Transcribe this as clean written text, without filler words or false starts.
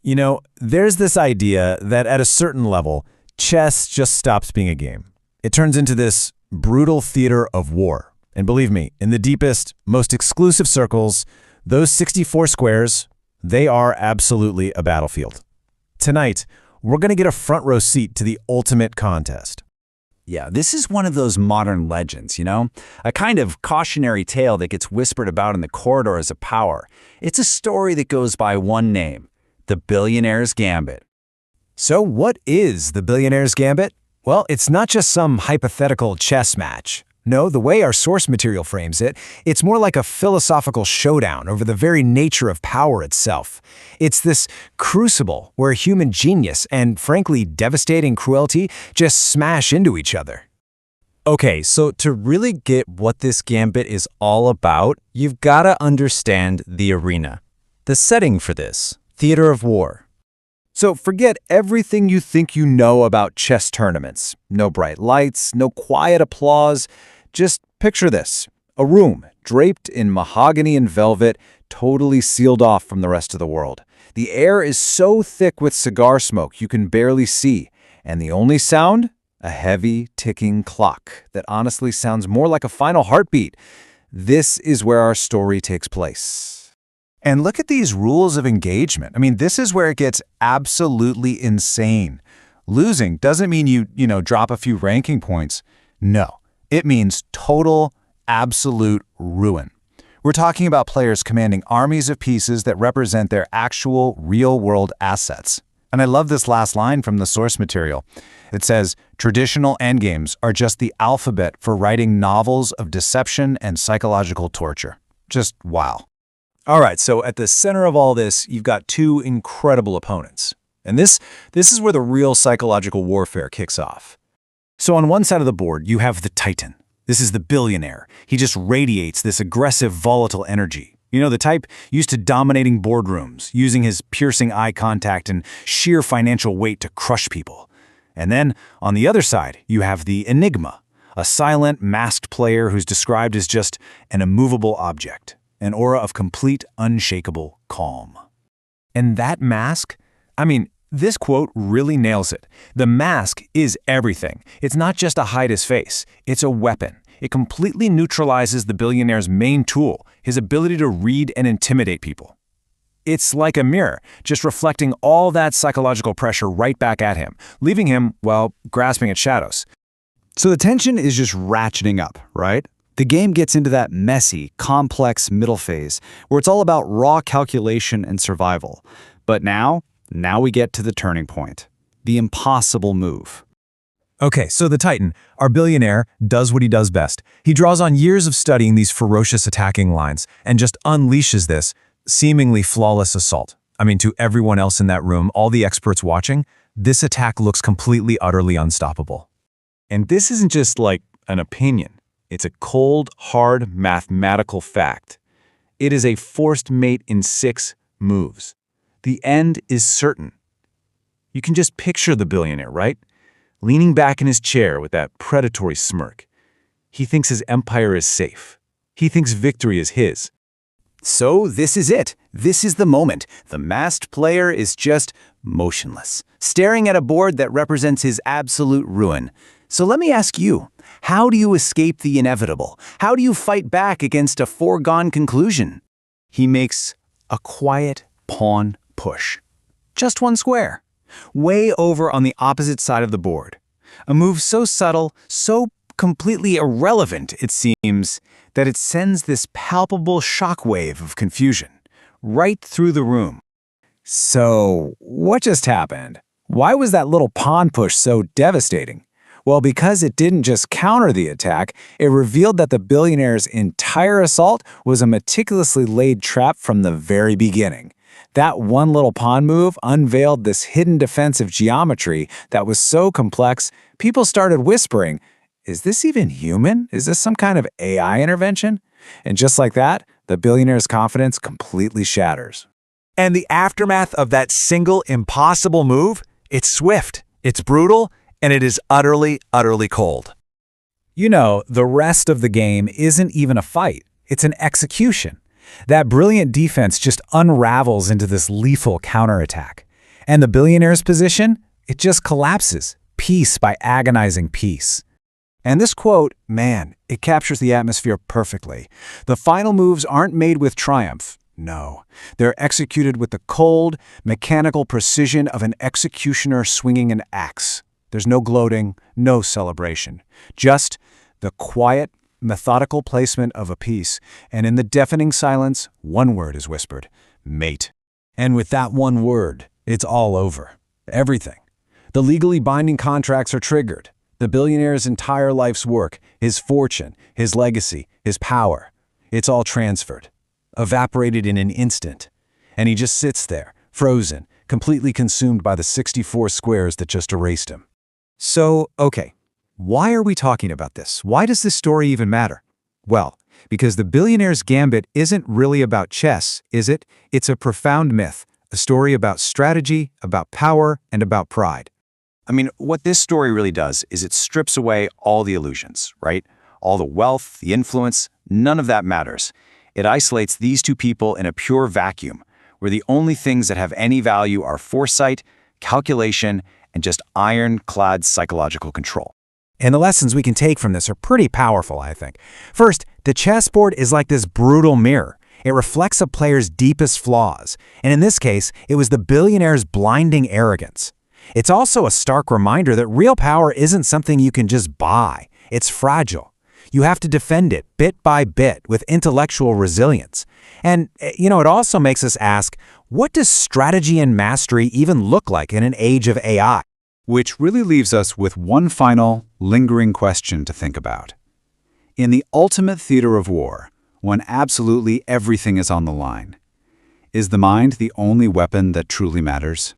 You know, there's this idea that at a certain level, chess just stops being a game. It turns into this brutal theater of war. And believe me, in the deepest, most exclusive circles, those 64 squares, they are absolutely a battlefield. Tonight, we're going to get a front row seat to the ultimate contest. Yeah, this is one of those modern legends, you know? A kind of cautionary tale that gets whispered about in the corridors of power. It's a story that goes by one name, the Billionaire's Gambit. So what is the Billionaire's Gambit? Well, it's not just some hypothetical chess match. No, the way our source material frames it, it's more like a philosophical showdown over the very nature of power itself. It's this crucible where human genius and, frankly, devastating cruelty just smash into each other. Okay, so to really get what this gambit is all about, you've got to understand the arena. The setting for this, theater of war. So forget everything you think you know about chess tournaments. No bright lights, no quiet applause. Just picture this. A room draped in mahogany and velvet, totally sealed off from the rest of the world. The air is so thick with cigar smoke you can barely see. And the only sound? A heavy, ticking clock that honestly sounds more like a final heartbeat. This is where our story takes place. And look at these rules of engagement. I mean, this is where it gets absolutely insane. Losing doesn't mean you drop a few ranking points. No, it means total, absolute ruin. We're talking about players commanding armies of pieces that represent their actual, real-world assets. And I love this last line from the source material. It says, traditional endgames are just the alphabet for writing novels of deception and psychological torture. Just wow. All right, so at the center of all this, you've got two incredible opponents. And this is where the real psychological warfare kicks off. So on one side of the board, you have the Titan. This is the billionaire. He just radiates this aggressive, volatile energy. You know, the type used to dominating boardrooms, using his piercing eye contact and sheer financial weight to crush people. And then, on the other side, you have the Enigma, a silent, masked player who's described as just an immovable object. An aura of complete, unshakable calm. And that mask? I mean, this quote really nails it. The mask is everything. It's not just to hide his face. It's a weapon. It completely neutralizes the billionaire's main tool, his ability to read and intimidate people. It's like a mirror, just reflecting all that psychological pressure right back at him, leaving him, well, grasping at shadows. So the tension is just ratcheting up, right? The game gets into that messy, complex middle phase where it's all about raw calculation and survival. But now we get to the turning point, the impossible move. Okay, so the Titan, our billionaire, does what he does best. He draws on years of studying these ferocious attacking lines and just unleashes this seemingly flawless assault. I mean, to everyone else in that room, all the experts watching, this attack looks completely, utterly unstoppable. And this isn't just like an opinion. It's a cold, hard, mathematical fact. It is a forced mate in 6 moves. The end is certain. You can just picture the billionaire, right? Leaning back in his chair with that predatory smirk. He thinks his empire is safe. He thinks victory is his. So this is it. This is the moment. The masked player is just motionless, staring at a board that represents his absolute ruin. So let me ask you, how do you escape the inevitable? How do you fight back against a foregone conclusion? He makes a quiet pawn push. Just one square, way over on the opposite side of the board. A move so subtle, so completely irrelevant, it seems, that it sends this palpable shockwave of confusion right through the room. So, what just happened? Why was that little pawn push so devastating? Well, because it didn't just counter the attack, it revealed that the billionaire's entire assault was a meticulously laid trap from the very beginning. That one little pawn move unveiled this hidden defensive geometry that was so complex, people started whispering, "Is this even human? Is this some kind of AI intervention?" And just like that, the billionaire's confidence completely shatters. And the aftermath of that single impossible move? It's swift, it's brutal, and it is utterly, utterly cold. You know, the rest of the game isn't even a fight. It's an execution. That brilliant defense just unravels into this lethal counterattack. And the billionaire's position? It just collapses, piece by agonizing piece. And this quote, man, it captures the atmosphere perfectly. The final moves aren't made with triumph. No, they're executed with the cold, mechanical precision of an executioner swinging an axe. There's no gloating, no celebration. Just the quiet, methodical placement of a piece, and in the deafening silence, one word is whispered: mate. And with that one word, it's all over. Everything. The legally binding contracts are triggered. The billionaire's entire life's work, his fortune, his legacy, his power, it's all transferred, evaporated in an instant. And he just sits there, frozen, completely consumed by the 64 squares that just erased him. So, okay, why are we talking about this? Why does this story even matter? Well, because the Billionaire's Gambit isn't really about chess, is it? It's a profound myth, a story about strategy, about power, and about pride. I mean, what this story really does is it strips away all the illusions, right? All the wealth, the influence, none of that matters. It isolates these two people in a pure vacuum, where the only things that have any value are foresight, calculation, and just ironclad psychological control. And the lessons we can take from this are pretty powerful, I think. First, the chessboard is like this brutal mirror. It reflects a player's deepest flaws, and in this case, it was the billionaire's blinding arrogance. It's also a stark reminder that real power isn't something you can just buy. It's fragile. You have to defend it bit by bit with intellectual resilience. And, it also makes us ask, what does strategy and mastery even look like in an age of AI? Which really leaves us with one final, lingering question to think about. In the ultimate theater of war, when absolutely everything is on the line, is the mind the only weapon that truly matters?